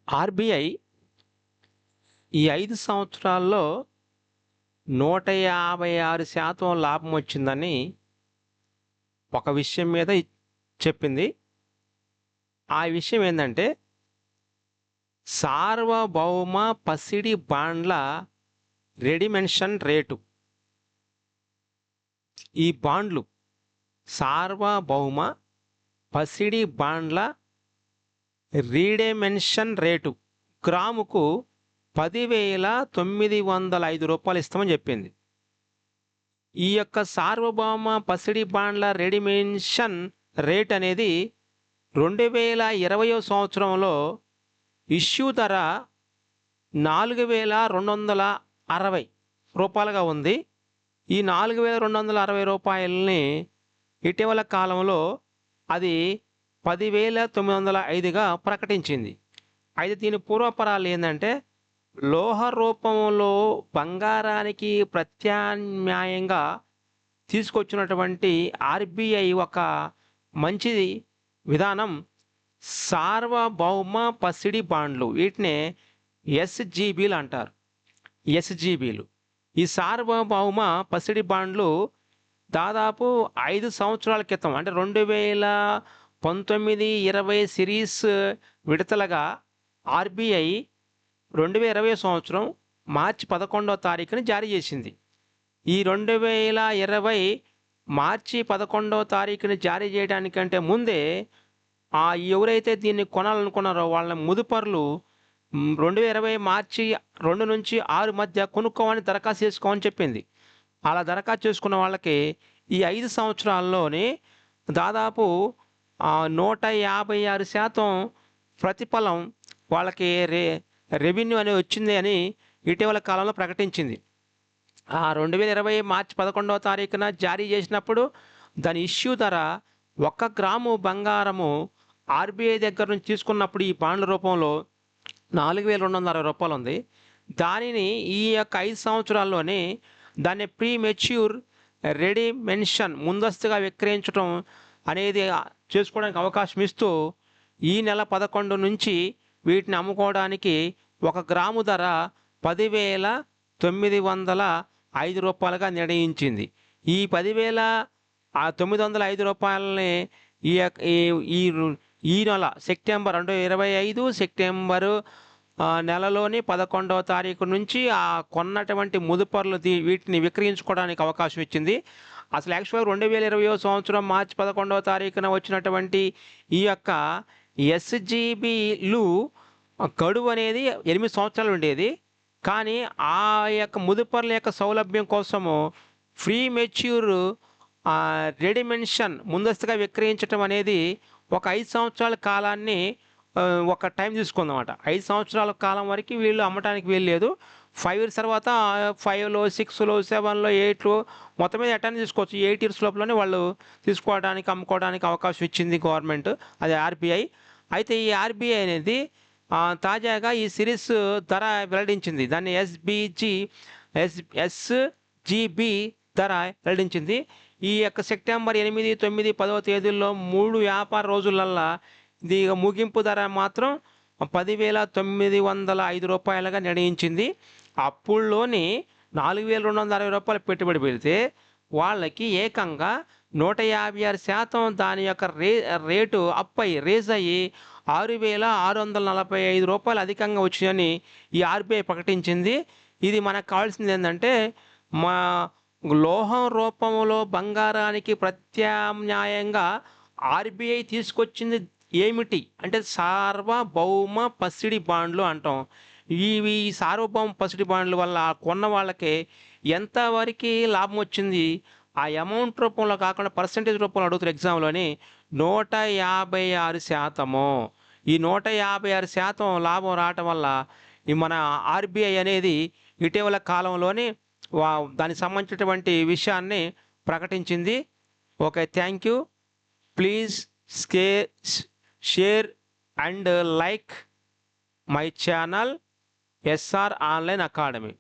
RBI ఈ 5 సంవత్సరాల్లో 156% లాభం వచ్చిందని ఒక విషయం మీద చెప్పింది. ఆ విషయం ఏందంటే, సార్వభౌమ పసిడి బాండ్ల రెడిమెన్షన్ రేటు. ఈ బాండ్లు సార్వభౌమ పసిడి బాండ్ల రీడెమెన్షన్ రేటు గ్రాముకు రూ. 10,905 ఇస్తామని చెప్పింది. ఈ యొక్క సార్వభౌమ పసిడి బాండ్ల రెడిమెన్షన్ రేట్ అనేది 2020 సంవత్సరంలో ఇష్యూ ధర రూ. 4,260 ఉంది. ఈ రూ. 4,260 ఇటీవల కాలంలో అది 10,905గా ప్రకటించింది. అయితే దీని పూర్వపరాలు ఏంటంటే, లోహ రూపంలో బంగారానికి ప్రత్యామ్నాయంగా తీసుకొచ్చినటువంటి ఆర్‌బీఐ ఒక మంచి విధానం సార్వభౌమ పసిడి బాండ్లు. వీటినే ఎస్‌జీబీలు అంటారు. ఎస్‌జీబీలు. ఈ సార్వభౌమ పసిడి బాండ్లు దాదాపు 5 సంవత్సరాల క్రితం, అంటే 2019-20 సిరీస్ విడతలుగా ఆర్‌బీఐ 2020 సంవత్సరం మార్చి 11వ తారీఖున జారీ చేసింది. ఈ 2020 మార్చి 11వ తారీఖున జారీ చేయడానికంటే ముందే ఎవరైతే దీన్ని కొనాలనుకున్నారో వాళ్ళ ముదుపర్లు 2020 మార్చి 2 నుంచి 6 మధ్య కొనుక్కోమని దరఖాస్తు చేసుకోమని చెప్పింది. అలా దరఖాస్తు చేసుకున్న వాళ్ళకి ఈ 5 సంవత్సరాల్లోనే దాదాపు 156% ప్రతిఫలం వాళ్ళకి రెవెన్యూ అనేది వచ్చింది అని ఇటీవల కాలంలో ప్రకటించింది. 2020 మార్చి 11వ తారీఖున జారీ చేసినప్పుడు దాని ఇష్యూ ధర 1 గ్రాము బంగారము ఆర్‌బీఐ దగ్గర నుంచి తీసుకున్నప్పుడు ఈ బాండ్ల రూపంలో రూ. 4,260 ఉంది. దానిని ఈ యొక్క 5 సంవత్సరాల్లోనే దాన్ని ప్రీ మెచ్యూర్ రెడిమెన్షన్ ముందస్తుగా విక్రయించడం అనేది చేసుకోవడానికి అవకాశం ఇస్తూ ఈ నెల 11 నుంచి వీటిని అమ్ముకోవడానికి 1 గ్రాము ధర రూ. 10,905గా నిర్ణయించింది. ఈ రూ. 10,905 ఈ నెల సెప్టెంబర్ 2025 సెప్టెంబరు నెలలోని 11వ తారీఖు నుంచి కొన్నటువంటి ముదుపర్లు వీటిని విక్రయించుకోవడానికి అవకాశం ఇచ్చింది. అసలు యాక్చువల్గా 2020 సంవత్సరం మార్చి 11వ తారీఖున వచ్చినటువంటి ఈ యొక్క ఎస్‌జీబీలు గడువు అనేది 8 సంవత్సరాలు ఉండేది. కానీ ఆ యొక్క ముదుపర్ల యొక్క సౌలభ్యం కోసము ఫ్రీ మెచ్యూర్ రెడిమెన్షన్ ముందస్తుగా విక్రయించడం అనేది ఒక 5 సంవత్సరాల కాలాన్ని ఒక టైం తీసుకుందన్నమాట. 5 సంవత్సరాల కాలం వరకు వీళ్ళు అమ్మటానికి వీల్లేదు. 5 ఇయర్స్ తర్వాత 5లో 6లో 7లో 8లో మొత్తం మీద ఎట్టని తీసుకోవచ్చు. 8 ఇయర్స్ లోపలనే వాళ్ళు తీసుకోవడానికి అమ్ముకోవడానికి అవకాశం ఇచ్చింది గవర్నమెంట్, అది ఆర్‌బీఐ. అయితే ఈ ఆర్‌బీఐ అనేది తాజాగా ఈ సిరీస్ ధర వెల్లడించింది. దాన్ని ఎస్‌జీబీ ధర వెల్లడించింది. ఈ యొక్క సెప్టెంబర్ 8, 9, 10వ తేదీల్లో 3 వ్యాపార రోజులల్లా ఇది ముగింపు ధర మాత్రం రూ. 10,905గా నిర్ణయించింది. అప్పుల్లోని రూ. 4,260 పెట్టుబడి పెడితే వాళ్ళకి ఏకంగా 156% దాని యొక్క రేటు రేజ్ అయ్యి రూ. 6,645 అధికంగా వచ్చిందని ఈ ఆర్‌బీఐ ప్రకటించింది. ఇది మనకు కావాల్సింది ఏంటంటే, మా లోహం రూపంలో బంగారానికి ప్రత్యామ్నాయంగా ఆర్‌బీఐ తీసుకొచ్చింది ఏమిటి అంటే సార్వభౌమ పసిడి బాండ్లు అంటాం. ఈ సార్వభౌమ పసిడి బాండ్ల వల్ల కొన్న వాళ్ళకి ఎంతవరకు లాభం వచ్చింది, ఆ అమౌంట్ రూపంలో కాకుండా పర్సంటేజ్ రూపంలో అడుగుతారు ఎగ్జామ్లోని. 156%. ఈ 156% లాభం రావటం వల్ల ఈ మన ఆర్‌బీఐ అనేది ఇటీవల కాలంలోనే దానికి సంబంధించినటువంటి విషయాన్ని ప్రకటించింది. Okay, thank you. Please share and like my channel SR Online Academy.